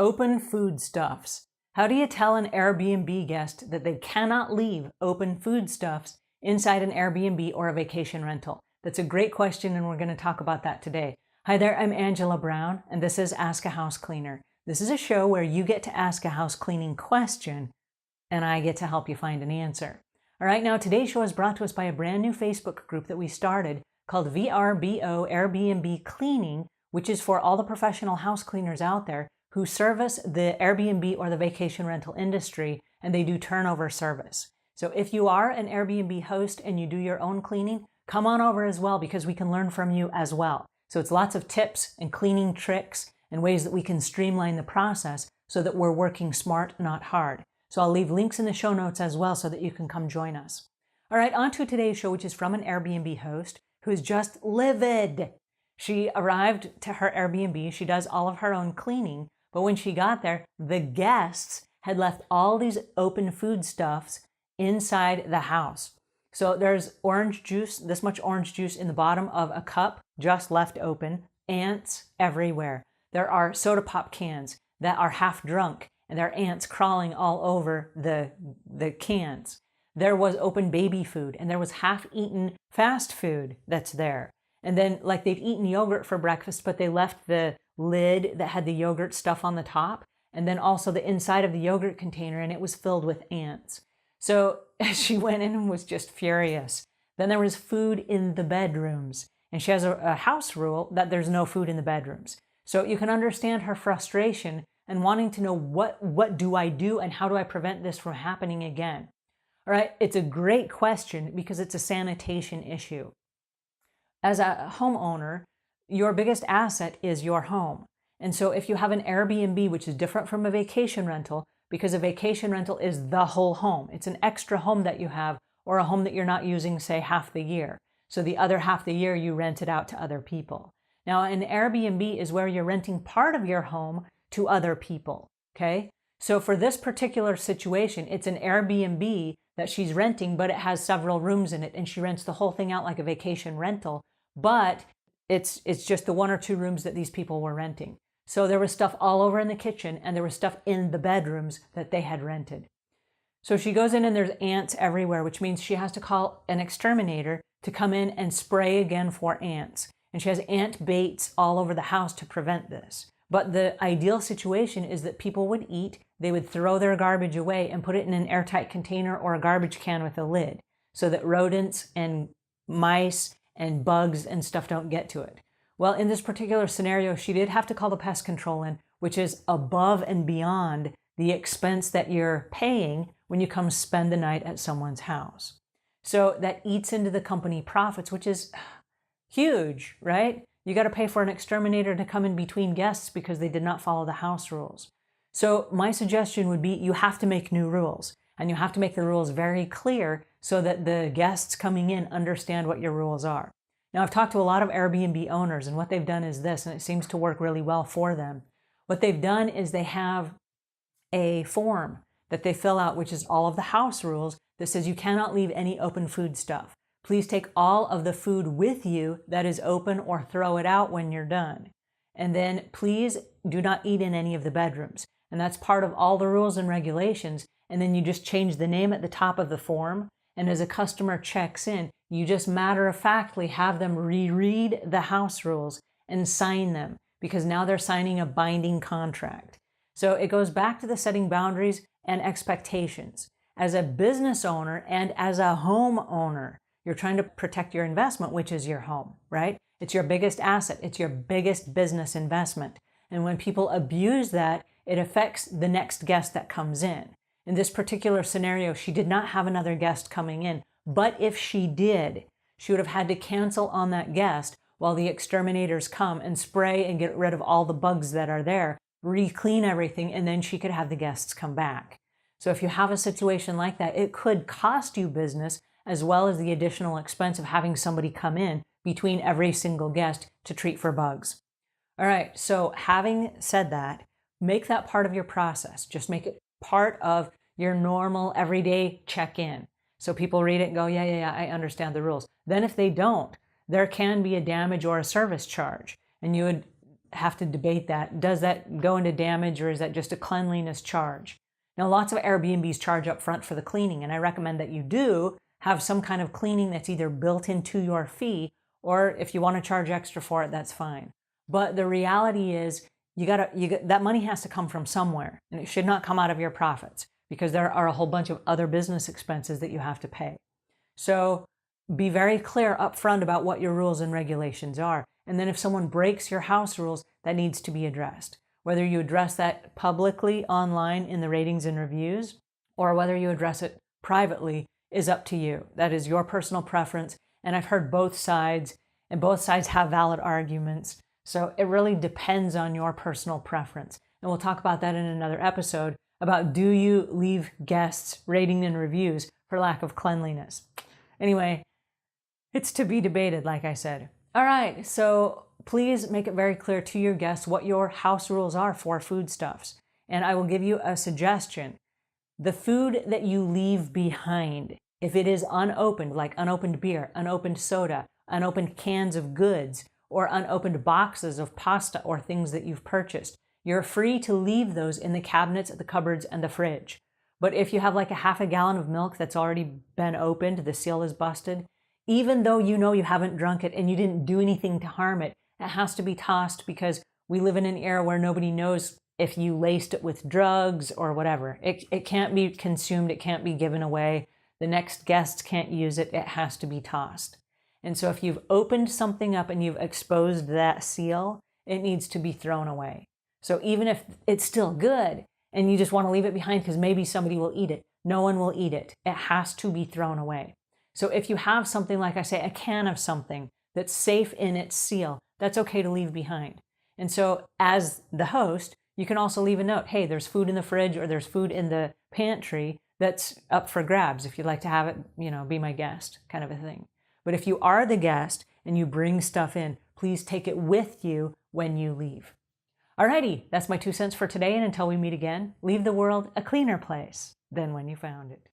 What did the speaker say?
Open foodstuffs. How do you tell an Airbnb guest that they cannot leave open foodstuffs inside an Airbnb or a vacation rental? That's a great question, and we're going to talk about that today. Hi there, I'm Angela Brown, and this is Ask a House Cleaner. This is a show where you get to ask a house cleaning question, and I get to help you find an answer. All right, now today's show is brought to us by a brand new Facebook group that we started called VRBO Airbnb Cleaning, which is for all the professional house cleaners out there who service the Airbnb or the vacation rental industry, and they do turnover service. So if you are an Airbnb host and you do your own cleaning, come on over as well, because we can learn from you as well. So it's lots of tips and cleaning tricks and ways that we can streamline the process so that we're working smart, not hard. So I'll leave links in the show notes as well so that you can come join us. All right, on to today's show, which is from an Airbnb host who is just livid. She arrived to her Airbnb. She does all of her own cleaning. But when she got there, the guests had left all these open foodstuffs inside the house. So there's orange juice, this much orange juice in the bottom of a cup, just left open, ants everywhere. There are soda pop cans that are half drunk, and there are ants crawling all over the cans. There was open baby food, and there was half-eaten fast food that's there. And then, like, they'd eaten yogurt for breakfast, but they left the lid that had the yogurt stuff on the top, and then also the inside of the yogurt container, and it was filled with ants. So she went in and was just furious. Then there was food in the bedrooms, and she has a house rule that there's no food in the bedrooms. So you can understand her frustration and wanting to know what do I do and how do I prevent this from happening again? All right, it's a great question because it's a sanitation issue. As a homeowner, your biggest asset is your home. And so if you have an Airbnb, which is different from a vacation rental, because a vacation rental is the whole home. It's an extra home that you have, or a home that you're not using, say, half the year. So the other half the year you rent it out to other people. Now, an Airbnb is where you're renting part of your home to other people, okay? So for this particular situation, it's an Airbnb that she's renting, but it has several rooms in it, and she rents the whole thing out like a vacation rental, but it's just the one or two rooms that these people were renting. So there was stuff all over in the kitchen, and there was stuff in the bedrooms that they had rented. So she goes in and there's ants everywhere, which means she has to call an exterminator to come in and spray again for ants. And she has ant baits all over the house to prevent this. But the ideal situation is that people would eat, they would throw their garbage away and put it in an airtight container or a garbage can with a lid so that rodents and mice and bugs and stuff don't get to it. Well, in this particular scenario, she did have to call the pest control in, which is above and beyond the expense that you're paying when you come spend the night at someone's house. So that eats into the company profits, which is huge, right? You got to pay for an exterminator to come in between guests because they did not follow the house rules. So my suggestion would be you have to make new rules, and you have to make the rules very clear so that the guests coming in understand what your rules are. Now, I've talked to a lot of Airbnb owners, and what they've done is this, and it seems to work really well for them. What they've done is they have a form that they fill out, which is all of the house rules, that says you cannot leave any open food stuff. Please take all of the food with you that is open or throw it out when you're done. And then please do not eat in any of the bedrooms. And that's part of all the rules and regulations. And then you just change the name at the top of the form. And as a customer checks in, you just matter-of-factly have them reread the house rules and sign them, because now they're signing a binding contract. So it goes back to the setting boundaries and expectations. As a business owner and as a homeowner, you're trying to protect your investment, which is your home, right? It's your biggest asset. It's your biggest business investment. And when people abuse that, it affects the next guest that comes in. In this particular scenario, she did not have another guest coming in, but if she did, she would have had to cancel on that guest while the exterminators come and spray and get rid of all the bugs that are there, re-clean everything, and then she could have the guests come back. So if you have a situation like that, it could cost you business as well as the additional expense of having somebody come in between every single guest to treat for bugs. All right, so having said that, make that part of your process. Just make it part of your normal everyday check-in. So people read it and go, yeah, I understand the rules. Then if they don't, there can be a damage or a service charge. And you would have to debate that. Does that go into damage, or is that just a cleanliness charge? Now, lots of Airbnbs charge up front for the cleaning, and I recommend that you do have some kind of cleaning that's either built into your fee, or if you want to charge extra for it, that's fine. But the reality is that money has to come from somewhere, and it should not come out of your profits, because there are a whole bunch of other business expenses that you have to pay. So be very clear up front about what your rules and regulations are. And then if someone breaks your house rules, that needs to be addressed. Whether you address that publicly online in the ratings and reviews, or whether you address it privately, is up to you. That is your personal preference. And I've heard both sides, and both sides have valid arguments. So it really depends on your personal preference. And we'll talk about that in another episode about, do you leave guests rating and reviews for lack of cleanliness? Anyway, it's to be debated, like I said. All right, so please make it very clear to your guests what your house rules are for foodstuffs. And I will give you a suggestion. The food that you leave behind, if it is unopened, like unopened beer, unopened soda, unopened cans of goods, or unopened boxes of pasta or things that you've purchased, you're free to leave those in the cabinets, the cupboards, and the fridge. But if you have like a half a gallon of milk that's already been opened, the seal is busted, even though you know you haven't drunk it and you didn't do anything to harm it, it has to be tossed, because we live in an era where nobody knows if you laced it with drugs or whatever. It can't be consumed. It can't be given away. The next guest can't use it. It has to be tossed. And so if you've opened something up and you've exposed that seal, it needs to be thrown away. So even if it's still good and you just want to leave it behind because maybe somebody will eat it, no one will eat it. It has to be thrown away. So if you have something, like I say, a can of something that's safe in its seal, that's okay to leave behind. And so as the host, you can also leave a note. Hey, there's food in the fridge, or there's food in the pantry that's up for grabs. If you'd like to have it, be my guest, kind of a thing. But if you are the guest and you bring stuff in, please take it with you when you leave. Alrighty, that's my 2 cents for today. And until we meet again, leave the world a cleaner place than when you found it.